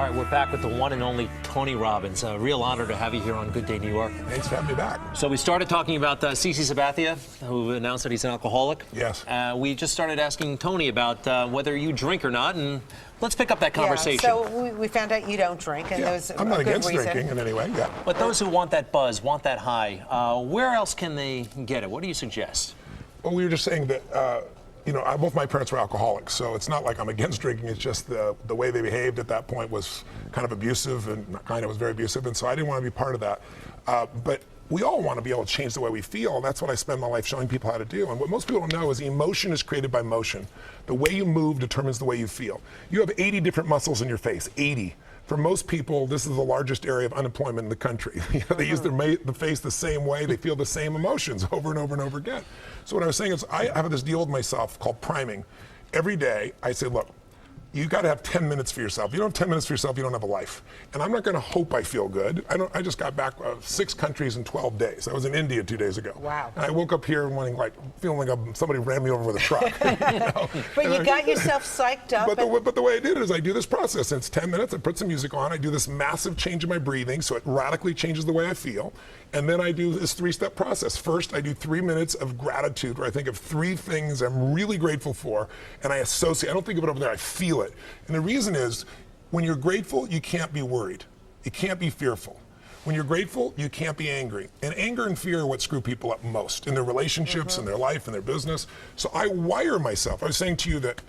All right, we're back with the one and only Tony Robbins. A real honor to have you here on Good Day New York. Thanks for having me back. So we started talking about CC Sabathia, who announced that he's an alcoholic. Yes. We just started asking Tony about whether you drink or not, and let's pick up that conversation. Yeah, so we found out you don't drink, and there's I'm not a good against reason. drinking in any way. Yeah. But those who want that buzz, want that high, where else can they get it? What do you suggest? Well, we were just saying that, both my parents were alcoholics, so it's not like I'm against drinking. It's just the way they behaved at that point was kind of abusive, and was very abusive, and so I didn't want to be part of that. But we all want to be able to change the way we feel, and that's what I spend my life showing people how to do. And what most people don't know is emotion is created by motion. The way you move determines the way you feel. You have 80 different muscles in your face, 80. For most people, this is the largest area of unemployment in the country. They use the face the same way, they feel the same emotions over and over and over again. So what I was saying is I have this deal with myself called priming. Every day I say, look, you got to have 10 minutes for yourself. If you don't have 10 minutes for yourself, you don't have a life. And I'm not going to hope I feel good. I just got back 6 countries in 12 days. I was in India 2 days ago. Wow. And I woke up here feeling like somebody ran me over with a truck. But you got yourself psyched up. But the way I did it is I do this process. It's 10 minutes. I put some music on. I do this massive change in my breathing, so it radically changes the way I feel. And then I do this 3-step process. First, I do 3 minutes of gratitude, where I think of 3 things I'm really grateful for, and I associate. I don't think of it over there. I feel it. And the reason is, when you're grateful, you can't be worried. You can't be fearful. When you're grateful, you can't be angry. And anger and fear are what screw people up most in their relationships, in their life, in their business. So I wire myself. I was saying to you that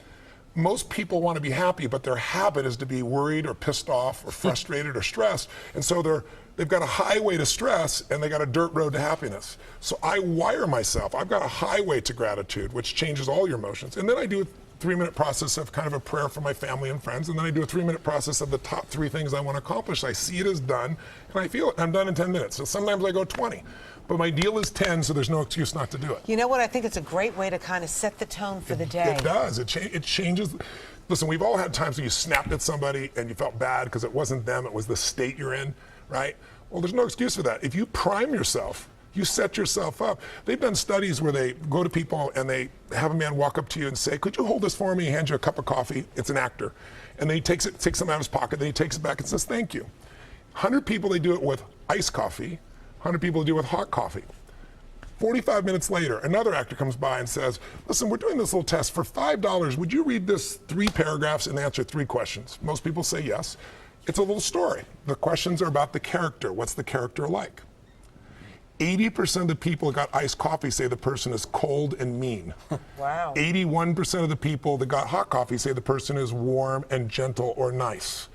most people want to be happy, but their habit is to be worried or pissed off or frustrated or stressed. And so they've got a highway to stress and they got a dirt road to happiness. So I wire myself. I've got a highway to gratitude, which changes all your emotions. And then I do a 3-minute process of kind of a prayer for my family and friends. And then I do a 3-minute process of the top 3 things I want to accomplish. I see it as done and I feel it. I'm done in 10 minutes. So sometimes I go 20. But my deal is 10, so there's no excuse not to do it. You know what? I think it's a great way to kind of set the tone for the day. It does. It changes. Listen, we've all had times when you snapped at somebody and you felt bad because it wasn't them, it was the state you're in, right? Well, there's no excuse for that. If you prime yourself, you set yourself up. They've done studies where they go to people and they have a man walk up to you and say, could you hold this for me? He hands you a cup of coffee. It's an actor. And then he takes some out of his pocket, then he takes it back and says, thank you. 100 people, they do it with iced coffee. 100 people do it with hot coffee. 45 minutes later, another actor comes by and says, listen, we're doing this little test. For $5, would you read this 3 paragraphs and answer 3 questions? Most people say yes. It's a little story. The questions are about the character. What's the character like? 80% of the people that got iced coffee say the person is cold and mean. Wow. 81% of the people that got hot coffee say the person is warm and gentle or nice.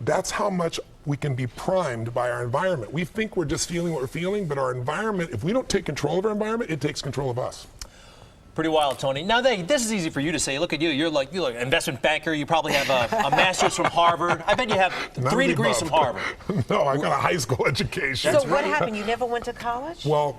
That's how much we can be primed by our environment. We think we're just feeling what we're feeling, but our environment, if we don't take control of our environment, it takes control of us. Pretty wild, Tony. Now, this is easy for you to say. Look at you. You're like an investment banker. You probably have a master's from Harvard. I bet you have 3 degrees from Harvard. No, I got a high school education. So what happened? You never went to college? Well,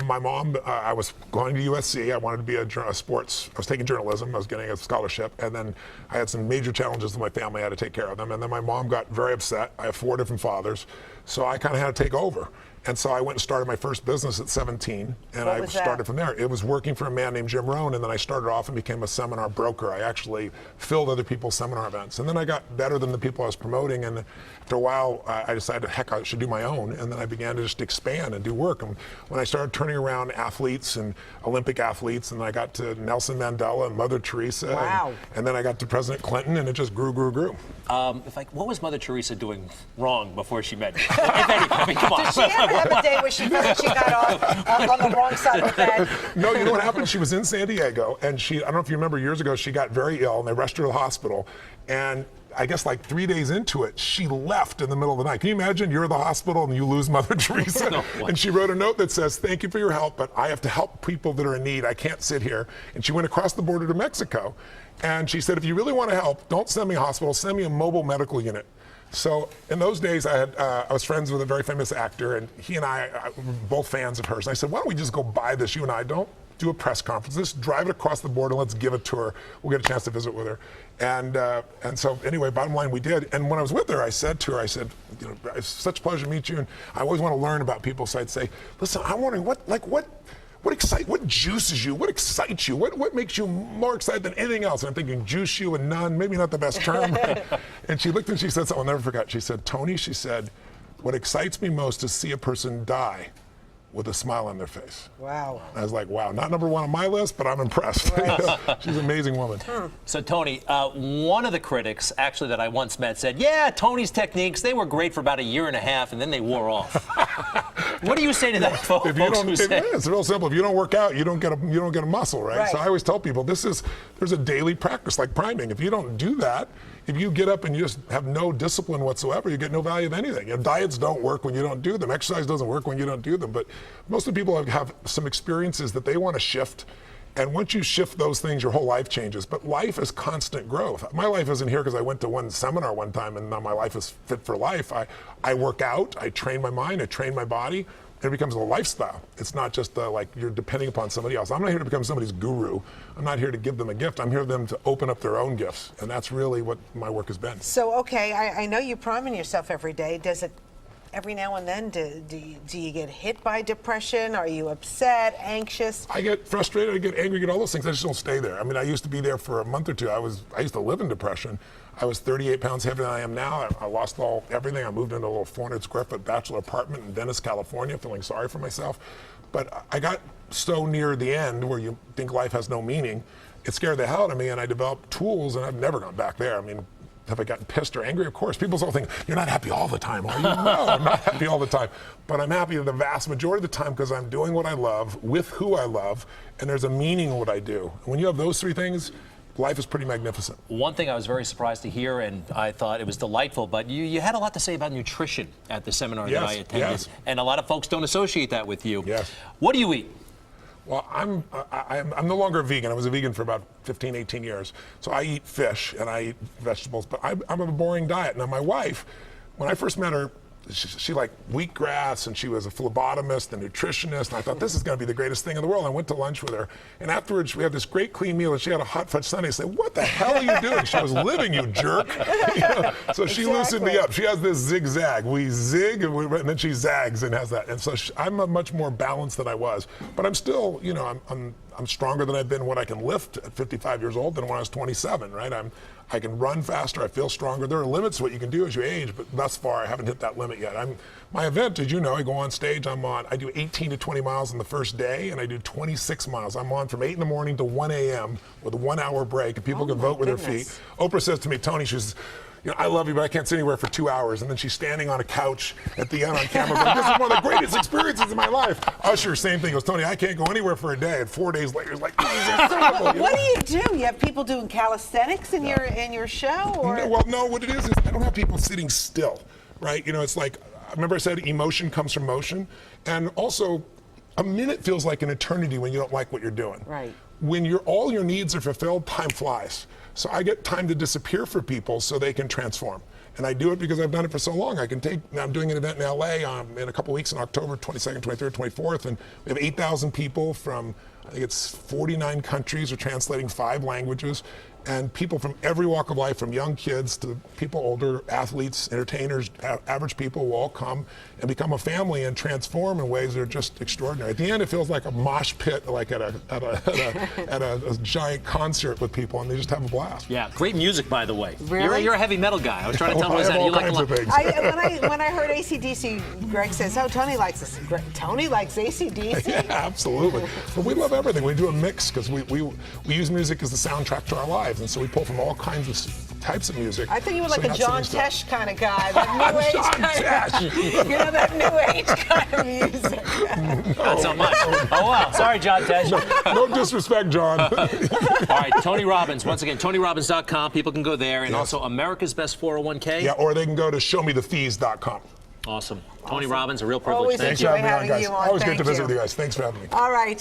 my mom, I was going to USC. I wanted to be a sports. I was taking journalism. I was getting a scholarship. And then I had some major challenges with my family. I had to take care of them. And then my mom got very upset. I have 4 different fathers. So I kind of had to take over. And so I went and started my first business at 17, and I started from there. It was working for a man named Jim Rohn, and then I started off and became a seminar broker. I actually filled other people's seminar events. And then I got better than the people I was promoting, and after a while, I decided, heck, I should do my own. And then I began to just expand and do work. And when I started turning around athletes and Olympic athletes, and I got to Nelson Mandela and Mother Teresa, wow. and then I got to President Clinton, and it just grew. What was Mother Teresa doing wrong before she met you? If anything, I mean, come on. Did she ever have a day where she felt she got off on the wrong side of the bed? No, you know what happened? She was in San Diego, and I don't know if you remember, years ago, she got very ill, and they rushed her to the hospital. And I guess like 3 days into it, she left in the middle of the night. Can you imagine you're at the hospital and you lose Mother Teresa? No, and she wrote a note that says, thank you for your help, but I have to help people that are in need. I can't sit here. And she went across the border to Mexico. And she said, if you really want to help, don't send me a hospital, send me a mobile medical unit. So in those days, I was friends with a very famous actor, and he and I were both fans of hers. And I said, why don't we just go buy this, you and I, don't do a press conference, just drive it across the border, let's give it to her. We'll get a chance to visit with her. And so anyway, bottom line, we did. And when I was with her, I said to her, you know, it's such a pleasure to meet you, and I always want to learn about people. So I'd say, listen, I'm wondering what juices you? What excites you? What makes you more excited than anything else? And I'm thinking juice you and none, maybe not the best term. And she looked and she said something I'll never forget. She said, Tony, she said, what excites me most is see a person die with a smile on their face. Wow. I was like, wow, not number one on my list, but I'm impressed. She's an amazing woman. So Tony, one of the critics actually that I once met said, yeah, Tony's techniques, they were great for about a year and a half and then they wore off. What do you say to that, folks? It's real simple. If you don't work out, you don't get a muscle, right? So I always tell people there's a daily practice like priming. If you don't do that, if you get up and you just have no discipline whatsoever, you get no value of anything. Diets don't work when you don't do them. Exercise doesn't work when you don't do them. But most of the people have some experiences that they want to shift. And once you shift those things, your whole life changes. But life is constant growth. My life isn't here because I went to one seminar one time and now my life is fit for life. I work out, I train my mind, I train my body. It becomes a lifestyle. It's not just like you're depending upon somebody else. I'm not here to become somebody's guru. I'm not here to give them a gift. I'm here for them to open up their own gifts. And that's really what my work has been. So, okay, I know you priming yourself every day. Does it, every now and then, do you get hit by depression? Are you upset, anxious? I get frustrated, I get angry, I get all those things. I just don't stay there. I mean, I used to be there for a month or two. I used to live in depression. I was 38 pounds heavier than I am now. I lost everything. I moved into a little 400 square foot bachelor apartment in Venice, California, feeling sorry for myself. But I got so near the end where you think life has no meaning, it scared the hell out of me, and I developed tools, and I've never gone back there. I mean, have I gotten pissed or angry? Of course. People all think, you're not happy all the time, are you? No, I'm not happy all the time. But I'm happy the vast majority of the time because I'm doing what I love, with who I love, and there's a meaning in what I do. When you have those three things, life is pretty magnificent. One thing I was very surprised to hear, and I thought it was delightful, but you had a lot to say about nutrition at the seminar that I attended. Yes. And a lot of folks don't associate that with you. Yes. What do you eat? Well, I'm no longer a vegan. I was a vegan for about 15, 18 years. So I eat fish and I eat vegetables, but I'm a boring diet. Now, my wife, when I first met her, she liked wheatgrass, and she was a phlebotomist and nutritionist, and I thought this is going to be the greatest thing in the world. I went to lunch with her, and afterwards we had this great clean meal, and she had a hot fudge sundae. I said, what the hell are you doing? She was living, you jerk. You know? So she loosened me up. She has this zigzag. We zig, and then she zags and has that. And so I'm a much more balanced than I was. But I'm still, you know, I'm stronger than I've been when I can lift at 55 years old than when I was 27, right? I can run faster, I feel stronger. There are limits to what you can do as you age, but thus far I haven't hit that limit yet. My event, as you know, I go on stage, I do 18 to 20 miles on the first day, and I do 26 miles. I'm on from 8 in the morning to 1 a.m. with a 1 hour break, and people can vote with their feet. Oprah says to me, Tony, she says, you know, I love you, but I can't sit anywhere for 2 hours. And then she's standing on a couch at the end on camera going, this is one of the greatest experiences of my life. Usher, same thing. He goes, Tony, I can't go anywhere for a day. And 4 days later, he's like, this is incredible. What do you do? You have people doing calisthenics in your show? Or? No, what it is I don't have people sitting still, right? You know, it's like, remember I said emotion comes from motion? And also, a minute feels like an eternity when you don't like what you're doing. Right. When all your needs are fulfilled, time flies. So I get time to disappear for people so they can transform. And I do it because I've done it for so long. I'm doing an event in LA in a couple weeks in October, 22nd, 23rd, 24th, and we have 8,000 people from, I think it's 49 countries. We're translating 5 languages. And people from every walk of life, from young kids to people older, athletes, entertainers, average people will all come and become a family and transform in ways that are just extraordinary. At the end, it feels like a mosh pit, like at a giant concert with people, and they just have a blast. Yeah, great music, by the way. Really? You're a heavy metal guy. I was trying to tell him I have that. all You like kinds of things. When I heard AC/DC, Greg says, "Oh, Tony likes this." Tony likes AC/DC. Yeah, absolutely. But we love everything. We do a mix because we use music as the soundtrack to our lives, and so we pull from all kinds of types of music. I think you were like a John Tesh kind of guy, that new age John Tesh. You know, that new age kind of music. Not so much. Oh, wow. Sorry, John Tesh. No disrespect, John. All right, Tony Robbins. Once again, TonyRobbins.com. People can go there. And also America's Best 401k. Yeah, or they can go to showmethefees.com. Awesome. Tony Robbins, a real privilege. Always Thank enjoy you. Thanks for having me on, having guys. you on. Always great Thank to visit you. with you guys. Thanks for having me. All right.